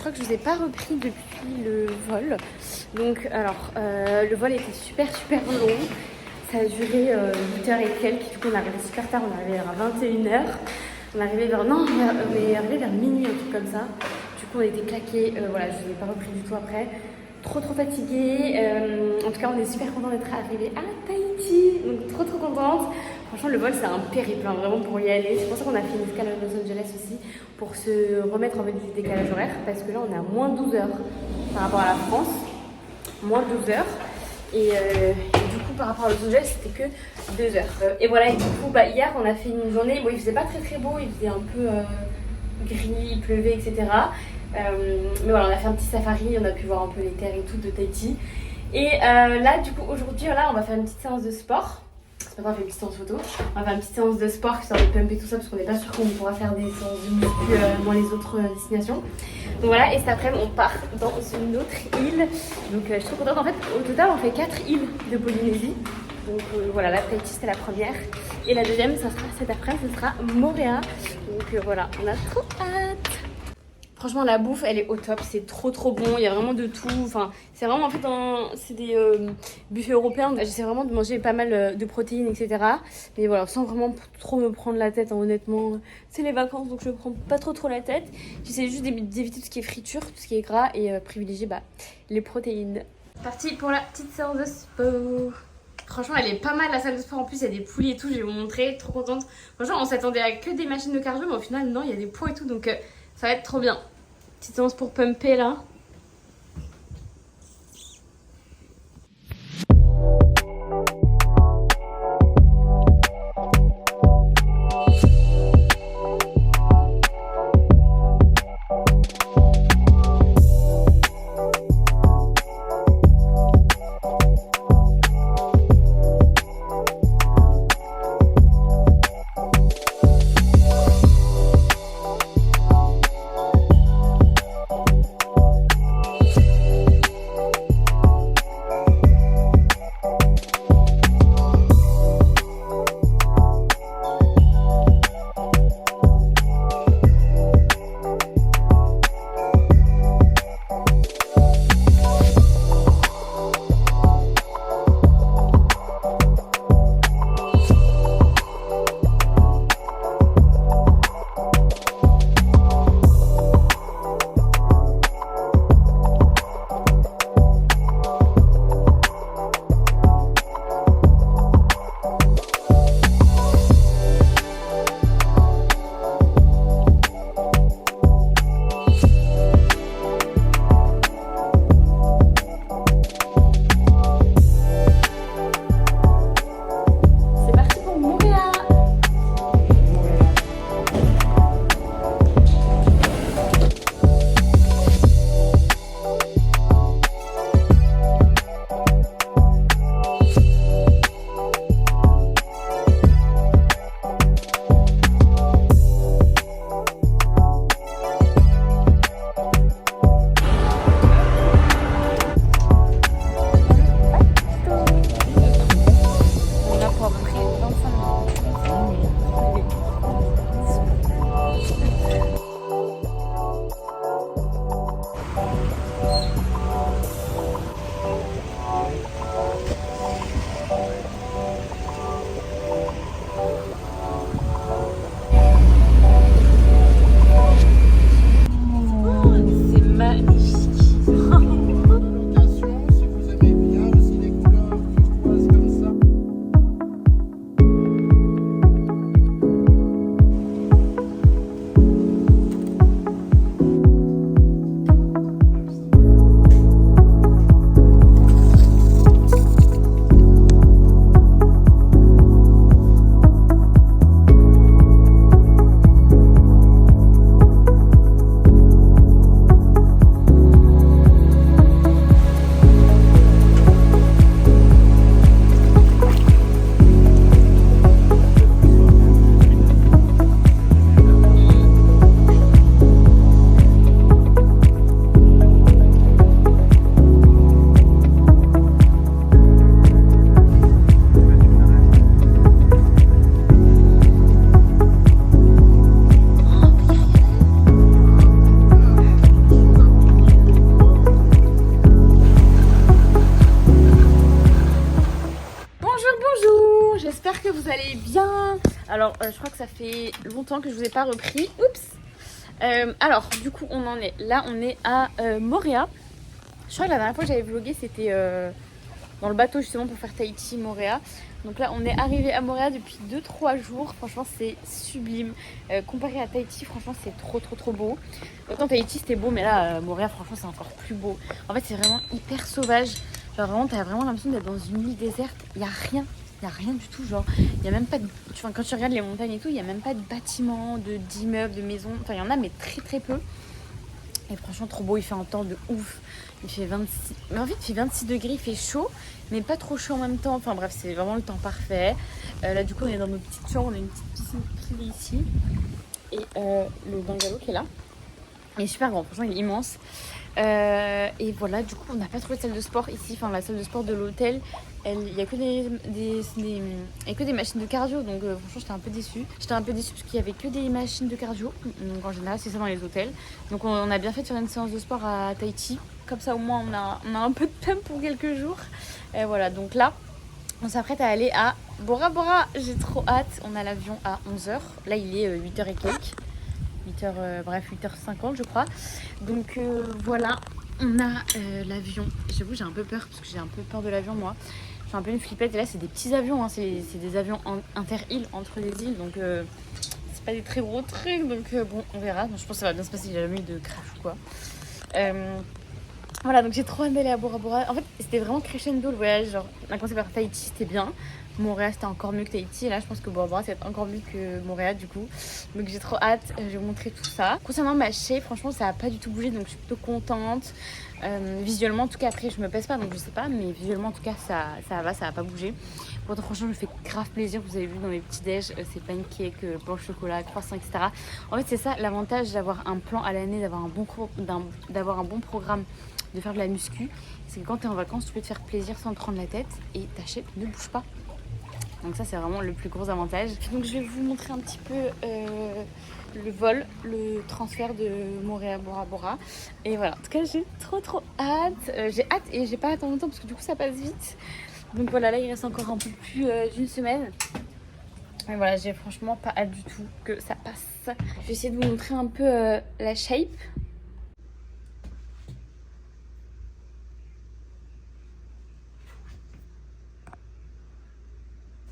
crois que je vous ai pas repris depuis le vol. Donc alors le vol était super long. Ça a duré 8h et quelques. Du coup on est arrivé super tard, on est arrivé vers 21h. On est arrivé vers minuit, un truc comme ça. Du coup on était claqués, voilà, je ne l'ai pas repris du tout après. Trop fatiguée. En tout cas on est super content d'être arrivé à Tahiti. Donc trop contente. Franchement le vol c'est un périple, hein, vraiment pour y aller. C'est pour ça qu'on a fait une escale à Los Angeles aussi. Pour se remettre en fait du décalage horaire. Parce que là on est à moins 12 heures par rapport à la France. Moins 12 heures. Et du coup par rapport à Los Angeles c'était que 2 heures. Et voilà, et du coup hier on a fait une journée. Bon il faisait pas très beau, il faisait un peu gris, il pleuvait, etc. Mais voilà, on a fait un petit safari, on a pu voir un peu les terres et tout de Tahiti. Et là, du coup, aujourd'hui, voilà, on va faire une petite séance de sport. C'est pas grave, on fait une petite séance photo. On va faire une petite séance de sport, histoire de pumper tout ça, parce qu'on n'est pas sûr qu'on pourra faire des séances de muscu dans les autres destinations. Donc voilà, et cet après-midi, on part dans une autre île. Donc je suis trop contente. En fait, au total, on fait 4 îles de Polynésie. Donc voilà, la Tahiti, c'était la première. Et la deuxième, ça sera cet après-midi, ce sera Moorea. Donc voilà, on a trop hâte. Franchement la bouffe elle est au top, c'est trop bon, il y a vraiment de tout, enfin c'est vraiment en fait c'est des buffets européens, j'essaie vraiment de manger pas mal de protéines etc. Mais voilà, sans vraiment trop me prendre la tête, hein, honnêtement, c'est les vacances donc je me prends pas trop la tête. J'essaie juste d'éviter tout ce qui est friture, tout ce qui est gras et privilégier les protéines. Parti pour la petite séance de sport. Franchement elle est pas mal la salle de sport, en plus il y a des poulies et tout, je vais vous montrer, trop contente. Franchement on s'attendait à que des machines de cardio mais au final non, il y a des poids et tout donc ça va être trop bien. Petite séance pour pumper là. vous allez bien? Alors je crois que ça fait longtemps que je vous ai pas repris. Oups. Alors du coup on en est là, on est à Moorea. Je crois que la dernière fois que j'avais vlogué c'était dans le bateau justement pour faire Tahiti, Moorea. Donc là on est arrivé à Moorea depuis 2-3 jours. Franchement c'est sublime. Comparé à Tahiti, franchement c'est trop beau. Autant Tahiti c'était beau, mais là Moorea franchement c'est encore plus beau. En fait c'est vraiment hyper sauvage. Genre vraiment t'as vraiment l'impression d'être dans une île déserte. Il n'y a rien. Il n'y a rien du tout, genre, il n'y a même pas de... Enfin, quand tu regardes les montagnes et tout, il n'y a même pas de bâtiments, d'immeubles, de maisons. Enfin, il y en a, mais très peu. Et franchement, trop beau, il fait un temps de ouf. Il fait 26... Mais en fait, il fait 26 degrés, il fait chaud, mais pas trop chaud en même temps. Enfin bref, c'est vraiment le temps parfait. Là, du coup, on est dans nos petites chambres, on a une petite piscine privée ici. Et le bungalow qui est là. Il est super grand, franchement, il est immense. Et voilà, du coup, on n'a pas trouvé de salle de sport ici. Enfin, la salle de sport de l'hôtel, il n'y a que des machines de cardio. Donc, franchement, j'étais un peu déçue. J'étais un peu déçue parce qu'il n'y avait que des machines de cardio. Donc, en général, c'est ça dans les hôtels. Donc, on a bien fait de faire une séance de sport à Tahiti. Comme ça, au moins, on a un peu de peine pour quelques jours. Et voilà, donc là, on s'apprête à aller à Bora Bora. J'ai trop hâte. On a l'avion à 11h. Là, il est 8h et quelques. 8h50 je crois. Donc voilà, on a l'avion. J'avoue j'ai un peu peur parce que j'ai un peu peur de l'avion moi. Je suis un peu une flippette et là c'est des petits avions, hein. C'est des avions inter-îles entre les îles. Donc c'est pas des très gros trucs. Donc bon on verra. Donc, je pense que ça va bien se passer, il n'y a jamais eu de crash ou quoi. Voilà donc j'ai trop hâte d'aller à Bora Bora. En fait c'était vraiment crescendo le voyage. Genre on a commencé par Tahiti, c'était bien. Moorea c'était encore mieux que Tahiti et là je pense que Bora Bora c'est encore mieux que Moorea du coup. Donc j'ai trop hâte, je vais vous montrer tout ça. Concernant ma shape, franchement ça a pas du tout bougé donc je suis plutôt contente. Visuellement en tout cas, après je me pèse pas donc je sais pas, mais visuellement en tout cas ça va pas bouger. Pourtant franchement je me fais grave plaisir, vous avez vu dans mes petits déj, c'est pancake, pain au chocolat, croissant etc. En fait c'est ça l'avantage d'avoir un plan à l'année, d'avoir un bon programme, de faire de la muscu, c'est que quand tu es en vacances tu peux te faire plaisir sans te prendre la tête et ta shape ne bouge pas. Donc ça c'est vraiment le plus gros avantage. Donc je vais vous montrer un petit peu le vol, le transfert de Moorea à Bora Bora. Et voilà, en tout cas j'ai trop hâte. J'ai hâte et j'ai pas attendu longtemps parce que du coup ça passe vite. Donc voilà, là il reste encore un peu plus d'une semaine. Et voilà, j'ai franchement pas hâte du tout que ça passe. Je vais essayer de vous montrer un peu la shape.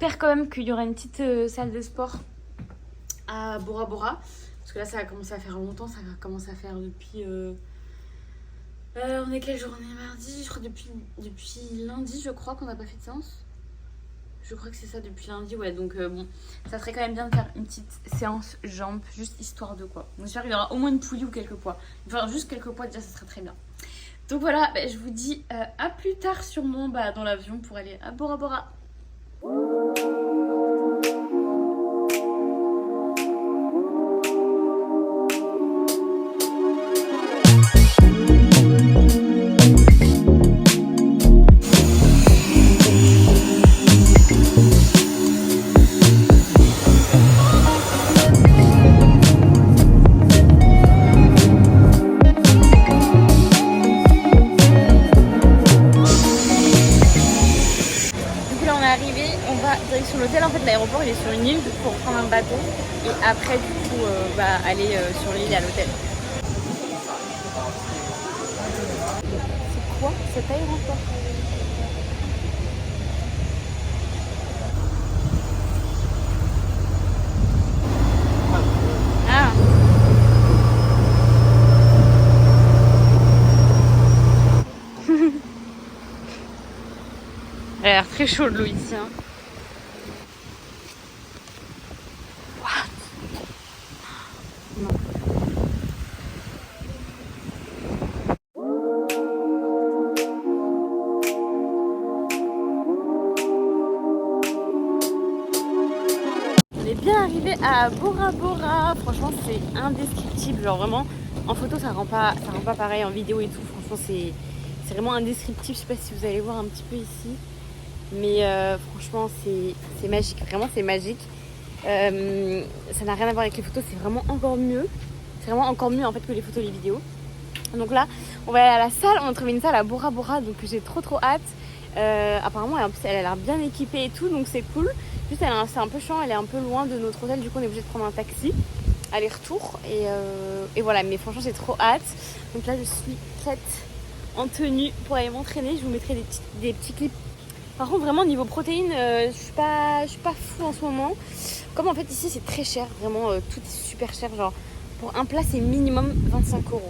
J'espère quand même qu'il y aura une petite salle de sport à Bora Bora parce que là ça a commencé à faire longtemps, ça a commencé à faire depuis on est quelle journée? Mardi, je crois depuis lundi je crois qu'on n'a pas fait de séance. Je crois que c'est ça depuis lundi, ouais, donc bon, ça serait quand même bien de faire une petite séance jambes, juste histoire de quoi. Donc j'espère qu'il y aura au moins une poulie ou quelques poids. Enfin juste quelques poids déjà ça serait très bien. Donc voilà, je vous dis à plus tard sûrement dans l'avion pour aller à Bora Bora. Direction l'hôtel, en fait l'aéroport il est sur une île pour prendre un bateau et après du coup aller sur l'île et à l'hôtel. C'est quoi cet aéroport? Ah. Elle a l'air très chaud de l'eau ici hein. Bien arrivé à Bora Bora, franchement c'est indescriptible, genre vraiment en photo ça rend pas pareil, en vidéo et tout, franchement c'est vraiment indescriptible. Je sais pas si vous allez voir un petit peu ici, mais franchement c'est magique, vraiment c'est magique. Ça n'a rien à voir avec les photos, c'est vraiment encore mieux, en fait que les photos et les vidéos. Donc là on va aller à la salle, on a trouvé une salle à Bora Bora donc j'ai trop hâte. Apparemment en plus elle a l'air bien équipée et tout donc c'est cool. Juste c'est un peu chiant, elle est un peu loin de notre hôtel, du coup on est obligé de prendre un taxi aller-retour et voilà, mais franchement j'ai trop hâte. Donc là je suis prête en tenue pour aller m'entraîner. Je vous mettrai des petits clips. Par contre vraiment niveau protéines, je suis pas fou en ce moment. Comme en fait ici c'est très cher, vraiment tout est super cher. Genre pour un plat c'est minimum 25 €.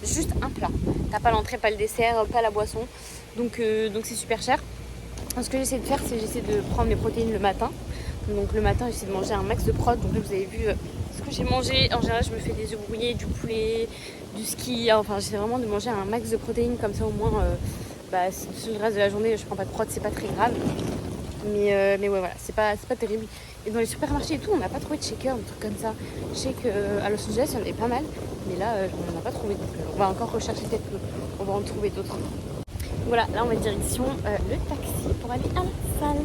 Juste un plat. T'as pas l'entrée, pas le dessert, pas la boisson. Donc c'est super cher. Ce que j'essaie de faire c'est j'essaie de prendre mes protéines le matin. Donc le matin j'essaie de manger un max de prot. Donc là vous avez vu ce que j'ai mangé. En général je me fais des œufs brouillés, du poulet, du ski. Enfin j'essaie vraiment de manger un max de protéines comme ça au moins si le reste de la journée je prends pas de prot, c'est pas très grave. Mais ouais voilà, c'est pas terrible. Et dans les supermarchés et tout, on n'a pas trouvé de shaker, des trucs comme ça. Je sais qu'à Los Angeles, il y en avait pas mal. Mais là, on n'en a pas trouvé. Donc on va encore rechercher, peut-être qu'on va en trouver d'autres. Voilà, là on va direction le taxi pour aller à la salle.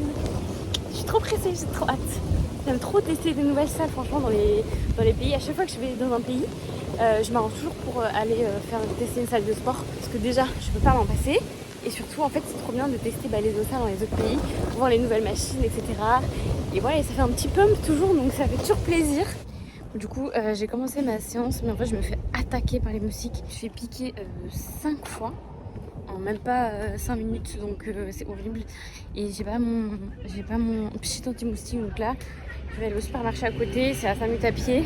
Je suis trop pressée, j'ai trop hâte. J'aime trop tester des nouvelles salles, franchement, dans les pays. À chaque fois que je vais dans un pays, je m'arrange toujours pour aller tester une salle de sport. Parce que déjà, je peux pas m'en passer. Et surtout, en fait, c'est trop bien de tester les autres salles dans les autres pays, pour voir les nouvelles machines, etc. Et voilà, et ça fait un petit pump toujours, donc ça fait toujours plaisir. Du coup, j'ai commencé ma séance, mais en fait, je me fais attaquer par les moustiques. Je suis piquée 5 fois en même pas 5 minutes, donc c'est horrible. Et j'ai pas mon pchit anti-moustique, donc là, je vais aller au supermarché à côté, c'est à 5 minutes à pied.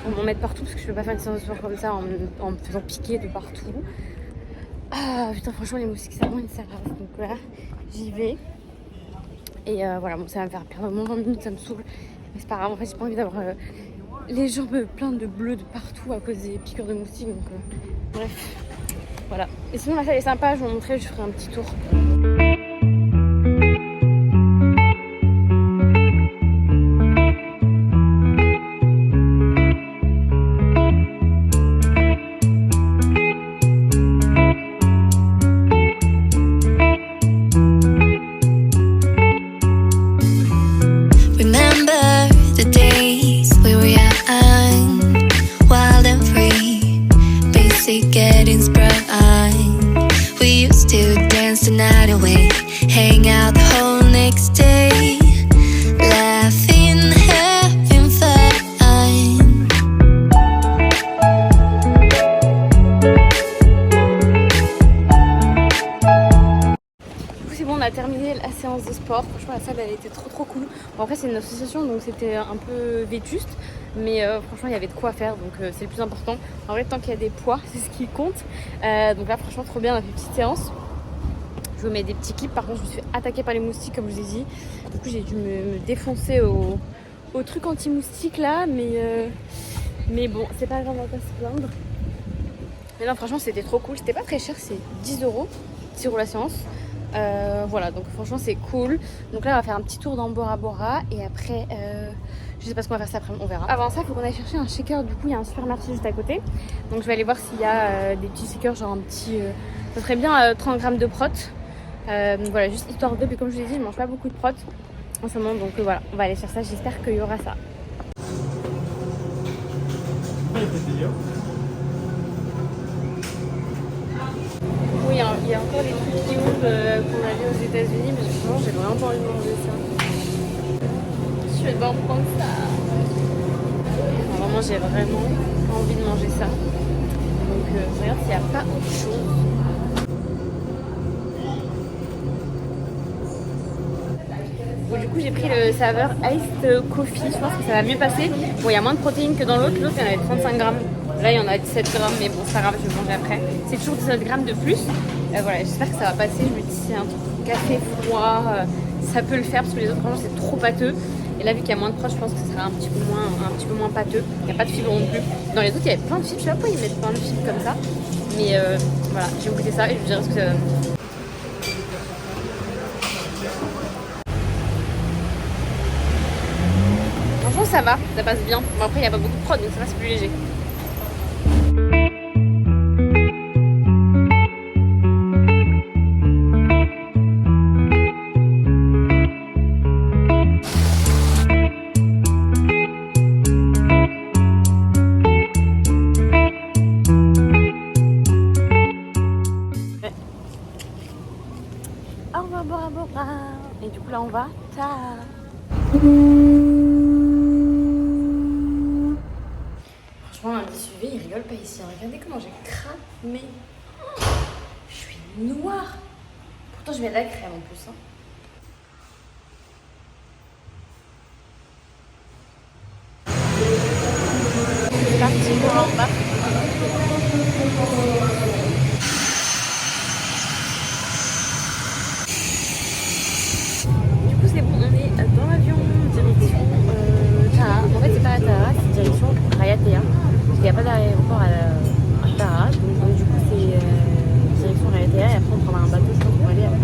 Pour m'en mettre partout, parce que je peux pas faire une séance de sport comme ça en me faisant piquer de partout. Ah putain, franchement les moustiques c'est vraiment une sale race. Donc là j'y vais. Et voilà, bon, ça va me faire perdre au moins 20 minutes, ça me saoule. Mais c'est pas grave, en fait j'ai pas envie d'avoir les jambes pleines de bleu de partout à cause des piqûres de moustiques. Donc bref, voilà. Et sinon la salle est sympa, je vais vous montrer, je ferai un petit tour. Getting sprung, we used to dance the night away, hang out the whole next day, laughing, having fun. Du coup c'est bon, on a terminé la séance de sport. Franchement la salle elle était trop cool. Bon, après c'est une association donc c'était un peu vétuste. Mais franchement il y avait de quoi faire, donc c'est le plus important. En vrai tant qu'il y a des poids c'est ce qui compte. Donc là franchement trop bien, on a fait une petite séance. Je vous mets des petits clips. Par contre je me suis fait attaquer par les moustiques comme je vous ai dit. Du coup j'ai dû me défoncer au truc anti-moustique là. Mais bon c'est pas grave, on va pas se plaindre. Mais non franchement c'était trop cool. C'était pas très cher, c'est 10 €, 10 € la séance. Voilà donc franchement c'est cool. Donc là on va faire un petit tour dans Bora Bora. Et après je sais pas ce qu'on va faire ça après, on verra. Avant ça, il faut qu'on aille chercher un shaker. Du coup, il y a un supermarché juste à côté. Donc, je vais aller voir s'il y a des petits shakers, genre un petit. Ça serait bien 30 grammes de prot. Voilà, juste histoire de. Puis, comme je vous ai dit, je mange pas beaucoup de prot en ce moment. Donc, voilà, on va aller chercher ça. J'espère qu'il y aura ça. Oui, hein, il y a encore des trucs qui ouvrent qu'on a vu aux États-Unis. Mais franchement, j'ai vraiment pas envie de manger ça. Je vais devoir prendre ça. Vraiment, j'ai vraiment envie de manger ça. Donc, je regarde s'il n'y a pas autre chose. Bon, du coup, j'ai pris le saveur Iced Coffee. Je pense que ça va mieux passer. Bon, il y a moins de protéines que dans l'autre. L'autre, il y en avait 35 grammes. Là, il y en a 17 grammes. Mais bon, c'est pas grave, je vais manger après. C'est toujours 17 grammes de plus. Voilà, j'espère que ça va passer. Je me dis, c'est un truc café froid. Ça peut le faire parce que les autres, franchement, c'est trop pâteux. Et là, vu qu'il y a moins de proches, je pense que ça sera un petit peu moins pâteux. Il n'y a pas de fibres non plus. Dans les autres, il y avait plein de fibres. Je sais pas pourquoi ils mettent plein de fibres comme ça. Mais voilà, j'ai goûté ça et je vous dirai ce que ça donne. Franchement, ça va, ça passe bien. Bon, après, il n'y a pas beaucoup de prod, donc ça va, c'est plus léger. Au revoir Bora Bora. Et du coup là on va Franchement, un SUV, il rigole pas ici. Regardez comment j'ai cramé. Je suis noire. Pourtant, je mets de la crème en plus. Hein. C'est parti pour l'embarque. Du coup, c'est bon, on est dans l'avion, direction Taha. En fait, c'est pas à Taha, c'est direction Rayatea. Parce qu'il n'y a pas d'aéroport à Taha. Donc, du coup, c'est direction Rayatea. Et après, on prendra un bateau, je pense, pour aller à de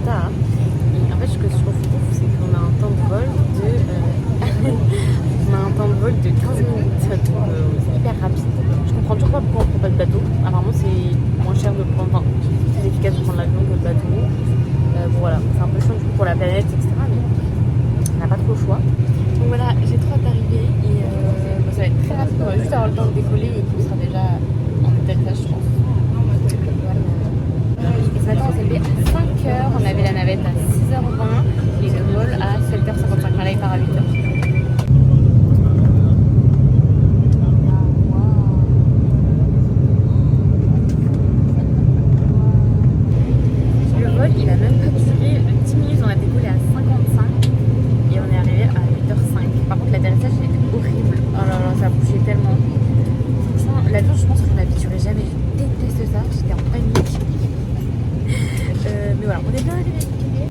Taha. Et en fait, ce que je trouve ouf, c'est qu'on a un temps de vol de. On a un temps de vol de 15 minutes. Donc, c'est hyper rapide. Je comprends toujours pas pourquoi on prend pas de bateau. Apparemment, c'est moins cher de prendre. Enfin, c'est plus efficace de prendre l'avion que le bateau. Bon, voilà, c'est un peu chiant du coup pour la planète, etc. Mais on n'a pas trop le choix. Donc voilà, j'ai trop hâte d'arriver et ça va être très rapide. On va juste avoir le temps de décoller et tout sera déjà en atterrissage, je pense. Et ce matin, on s'est levé à 5h. On avait la navette à 6h20 et le vol à 7h55. Là, il part à 8h. Il a même pas duré 10 minutes, on a décollé à 55 et on est arrivé à 8h05. Par contre, l'atterrissage était horrible. Oh là là, ça a bougé tellement. Franchement, l'avion, je pense que je m'habituerai jamais. Je déteste ça, j'étais en panique. Mais voilà, on est bien arrivé.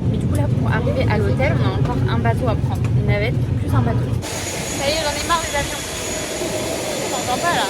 Mais du coup, là, pour arriver à l'hôtel, on a encore un bateau à prendre. Une navette plus un bateau. Ça y est, j'en ai marre des avions. On t'entend pas là.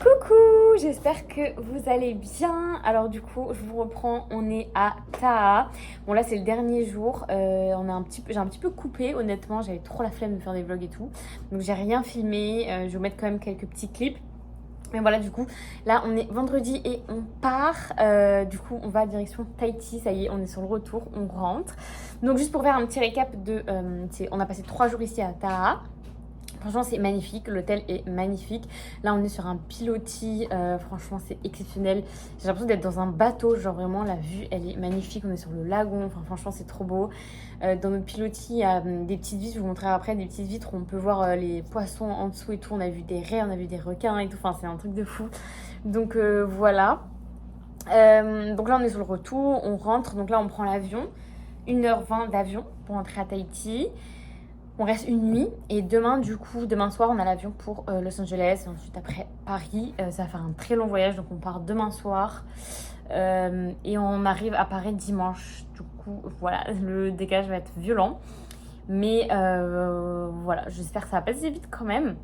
Coucou, j'espère que vous allez bien. Alors du coup, je vous reprends, on est à Taha. Bon là c'est le dernier jour, j'ai un petit peu coupé honnêtement, j'avais trop la flemme de faire des vlogs et tout. Donc j'ai rien filmé, je vais vous mettre quand même quelques petits clips. Mais voilà, du coup, là on est vendredi et on part. Du coup, on va direction Tahiti. Ça y est, on est sur le retour, on rentre. Donc juste pour faire un petit récap on a passé 3 jours ici à Taha. Franchement, c'est magnifique. L'hôtel est magnifique. Là, on est sur un pilotis. Franchement, c'est exceptionnel. J'ai l'impression d'être dans un bateau. Genre, vraiment, la vue, elle est magnifique. On est sur le lagon. Enfin, franchement, c'est trop beau. Dans notre pilotis, il y a des petites vitres. Je vous montrerai après des petites vitres où on peut voir les poissons en dessous et tout. On a vu des raies, on a vu des requins et tout. Enfin, c'est un truc de fou. Donc, voilà. Donc là, on est sur le retour. On rentre. Donc là, on prend l'avion. 1h20 d'avion pour entrer à Tahiti. On reste une nuit et demain soir, on a l'avion pour Los Angeles et ensuite après Paris. Ça va faire un très long voyage, donc on part demain soir et on arrive à Paris dimanche. Du coup, voilà, le décalage va être violent. Mais voilà, j'espère que ça va passer vite quand même.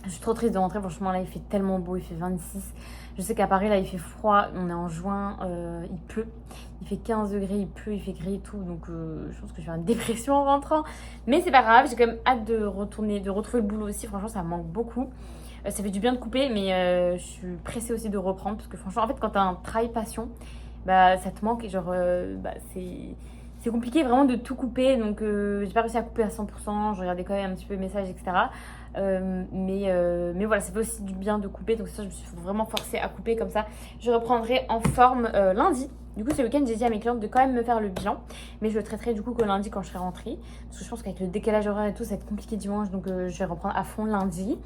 Je suis trop triste de rentrer, franchement là il fait tellement beau, il fait 26. Je sais qu'à Paris là il fait froid, on est en juin, il pleut. Il fait 15 degrés, il pleut, il fait gris et tout. Donc je pense que je vais faire une dépression en rentrant. Mais c'est pas grave, j'ai quand même hâte de retrouver le boulot aussi. Franchement ça me manque beaucoup. Ça fait du bien de couper mais je suis pressée aussi de reprendre. Parce que franchement en fait quand t'as un travail passion, bah ça te manque et genre c'est compliqué vraiment de tout couper. Donc j'ai pas réussi à couper à 100%, je regardais quand même un petit peu les messages etc. Mais voilà, ça fait aussi du bien de couper. Donc ça, je me suis vraiment forcée à couper comme ça. Je reprendrai en forme lundi. Du coup, ce week-end, j'ai dit à mes clientes de quand même me faire le bilan. Mais je le traiterai du coup que lundi quand je serai rentrée. Parce que je pense qu'avec le décalage horaire et tout, ça va être compliqué dimanche. Donc je vais reprendre à fond lundi.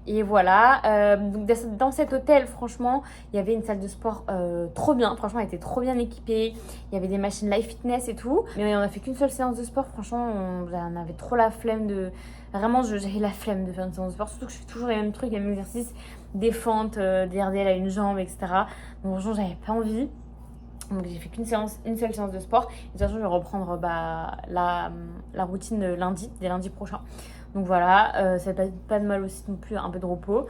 Et voilà, donc dans cet hôtel, franchement, il y avait une salle de sport trop bien. Franchement, elle était trop bien équipée. Il y avait des machines live fitness et tout. Mais on a fait qu'une seule séance de sport. Franchement, on avait trop la flemme de... Vraiment, j'avais la flemme de faire une séance de sport. Surtout que je fais toujours les mêmes trucs, les mêmes exercices. Des fentes, des RDL à une jambe, etc. Donc franchement, j'avais pas envie. Donc j'ai fait une seule séance de sport. Et de toute façon, je vais reprendre la routine dès lundi prochain. Donc voilà, ça fait pas de mal aussi non plus, un peu de repos.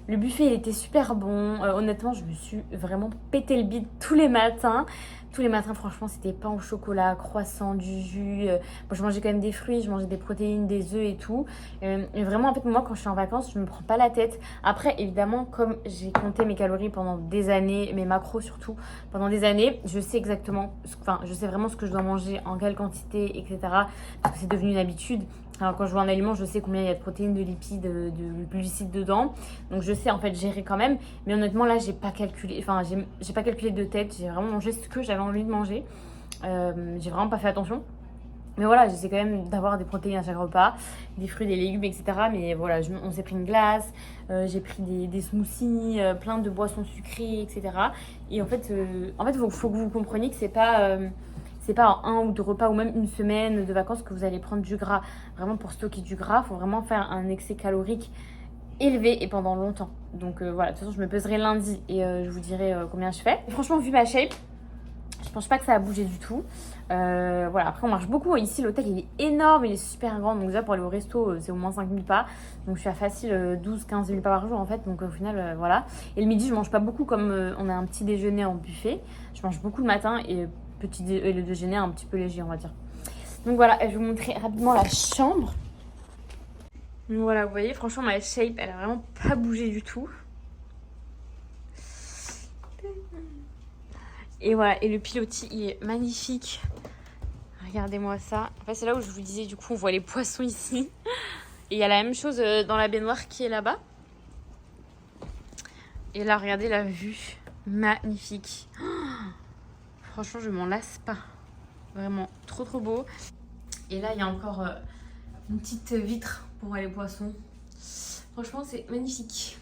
Le buffet, il était super bon. Honnêtement, je me suis vraiment pété le bide tous les matins. Tous les matins, franchement, c'était pain au chocolat, croissant, du jus. Moi, je mangeais quand même des fruits, je mangeais des protéines, des œufs et tout. Et vraiment, en fait, moi, quand je suis en vacances, je me prends pas la tête. Après, évidemment, comme j'ai compté mes calories pendant des années, mes macros surtout, pendant des années, je sais exactement, je sais vraiment ce que je dois manger, en quelle quantité, etc. Parce que c'est devenu une habitude. Alors quand je vois un aliment, je sais combien il y a de protéines, de lipides, de glucides dedans. Donc je sais en fait gérer quand même. Mais honnêtement là, j'ai pas calculé de tête. J'ai vraiment mangé ce que j'avais envie de manger. J'ai vraiment pas fait attention. Mais voilà, j'essaie quand même d'avoir des protéines à chaque repas, des fruits, des légumes, etc. Mais voilà, on s'est pris une glace, j'ai pris des smoothies, plein de boissons sucrées, etc. Et en fait, faut que vous compreniez que c'est pas en 1 ou 2 repas ou même une semaine de vacances que vous allez prendre du gras. Vraiment, pour stocker du gras, il faut vraiment faire un excès calorique élevé et pendant longtemps. Donc voilà, de toute façon, je me peserai lundi et je vous dirai combien je fais. Et franchement, vu ma shape, je pense pas que ça a bougé du tout. Voilà, après on marche beaucoup. Ici, l'hôtel il est énorme, il est super grand. Donc déjà pour aller au resto, c'est au moins 5000 pas. Donc je suis à facile 12-15 000 pas par jour en fait. Donc au final, voilà. Et le midi, je mange pas beaucoup comme on a un petit déjeuner en buffet. Je mange beaucoup le matin et le déjeuner un petit peu léger, on va dire. Donc voilà, je vais vous montrer rapidement la chambre. Donc voilà, vous voyez, franchement ma shape, elle a vraiment pas bougé du tout. Et voilà, et le pilotis, il est magnifique. Regardez-moi ça. En fait, c'est là où je vous disais, du coup, on voit les poissons ici. Et il y a la même chose dans la baignoire qui est là-bas. Et là, regardez la vue. Magnifique. Oh, franchement, je m'en lasse pas. Vraiment, trop trop beau. Et là, il y a encore une petite vitre pour voir les poissons. Franchement, c'est magnifique.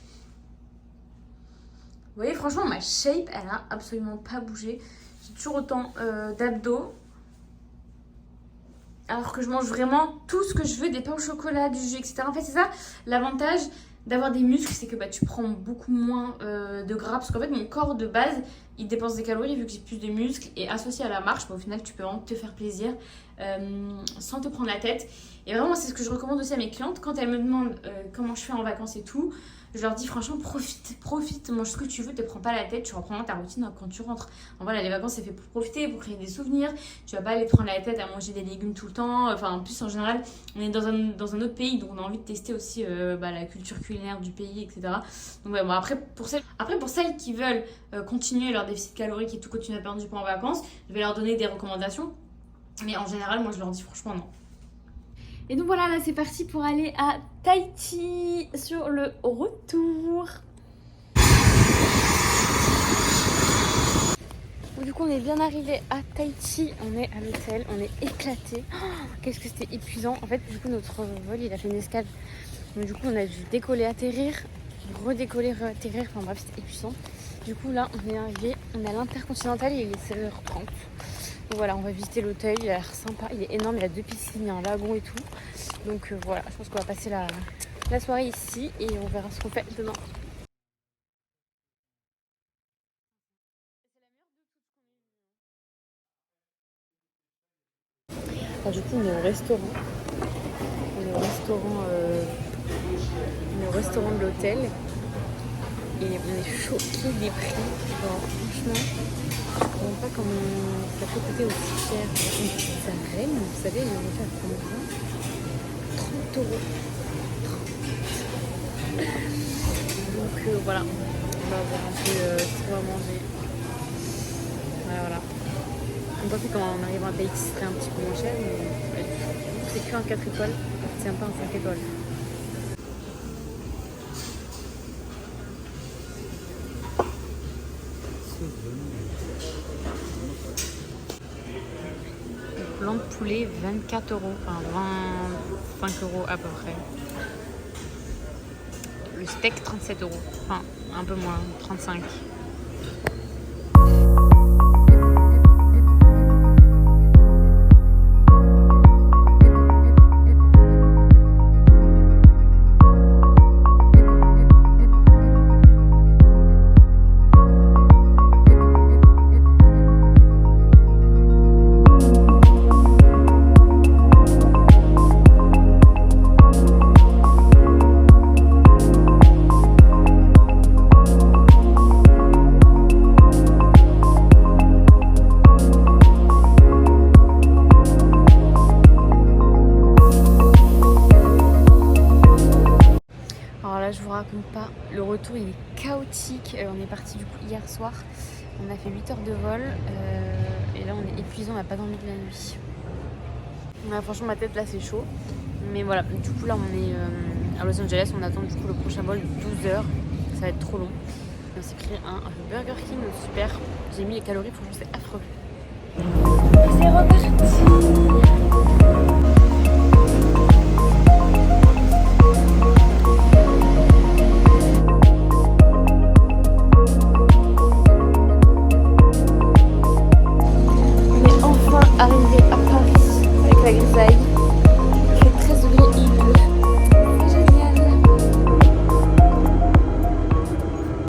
Vous voyez, franchement, ma shape, elle a absolument pas bougé. J'ai toujours autant d'abdos. Alors que je mange vraiment tout ce que je veux, des pains au chocolat, du jus, etc. En fait, c'est ça l'avantage d'avoir des muscles, c'est que tu prends beaucoup moins de gras. Parce qu'en fait, mon corps de base, il dépense des calories vu que j'ai plus de muscles. Et associé à la marche, au final, tu peux vraiment te faire plaisir sans te prendre la tête. Et vraiment, c'est ce que je recommande aussi à mes clientes. Quand elles me demandent comment je fais en vacances et tout, je leur dis franchement, profite, mange ce que tu veux, te prends pas la tête, tu reprends ta routine quand tu rentres. Donc voilà, les vacances, c'est fait pour profiter, pour créer des souvenirs. Tu vas pas aller te prendre la tête à manger des légumes tout le temps. Enfin, en plus, en général, on est dans un autre pays, donc on a envie de tester aussi la culture culinaire du pays, etc. Donc ouais, bon, après, pour celles qui veulent continuer leur déficit calorique et tout, continuer à perdre du poids en vacances, je vais leur donner des recommandations. Mais en général, moi, je leur dis franchement non. Et donc voilà, là c'est parti pour aller à Tahiti sur le retour. Du coup on est bien arrivé à Tahiti, on est à l'hôtel, on est éclaté. Oh, qu'est-ce que c'était épuisant. En fait du coup notre vol il a fait une escale. Donc du coup on a dû décoller, atterrir, redécoller, atterrir. Enfin bref c'était épuisant. Du coup là on est arrivé, on est à l'Intercontinental et il est 16h30. Donc voilà, on va visiter l'hôtel, il a l'air sympa, il est énorme, il y a 2 piscines, il y a un lagon et tout. Donc voilà, je pense qu'on va passer la soirée ici et on verra ce qu'on fait demain. Alors, du coup, on est au restaurant. On est au restaurant de l'hôtel. Et on est choqués des prix. Genre, franchement, je comprends pas comment ça peut coûter aussi cher. Une pizza reine, vous savez, elle est faite à combien ? 30 €. Donc voilà, on va voir un peu ce qu'on va manger. Voilà. On pensait qu'en arrivant à Tahiti, ce serait un petit peu moins cher, mais c'est qu'un 4 étoiles, c'est même pas un 5 étoiles. Blanc de poulet, 24 €, enfin 25 € à peu près. Le Le steak 37 €. Enfin, un peu moins, 35. Je vous raconte pas, le retour il est chaotique. On est parti du coup hier soir, on a fait 8 heures de vol et là on est épuisant, on n'a pas dormi de la nuit. Franchement ma tête là c'est chaud, mais voilà, du coup là on est à Los Angeles, on attend du coup le prochain vol de 12 heures, ça va être trop long. On s'est pris un Burger King super, j'ai mis les calories, franchement c'est affreux. C'est reparti.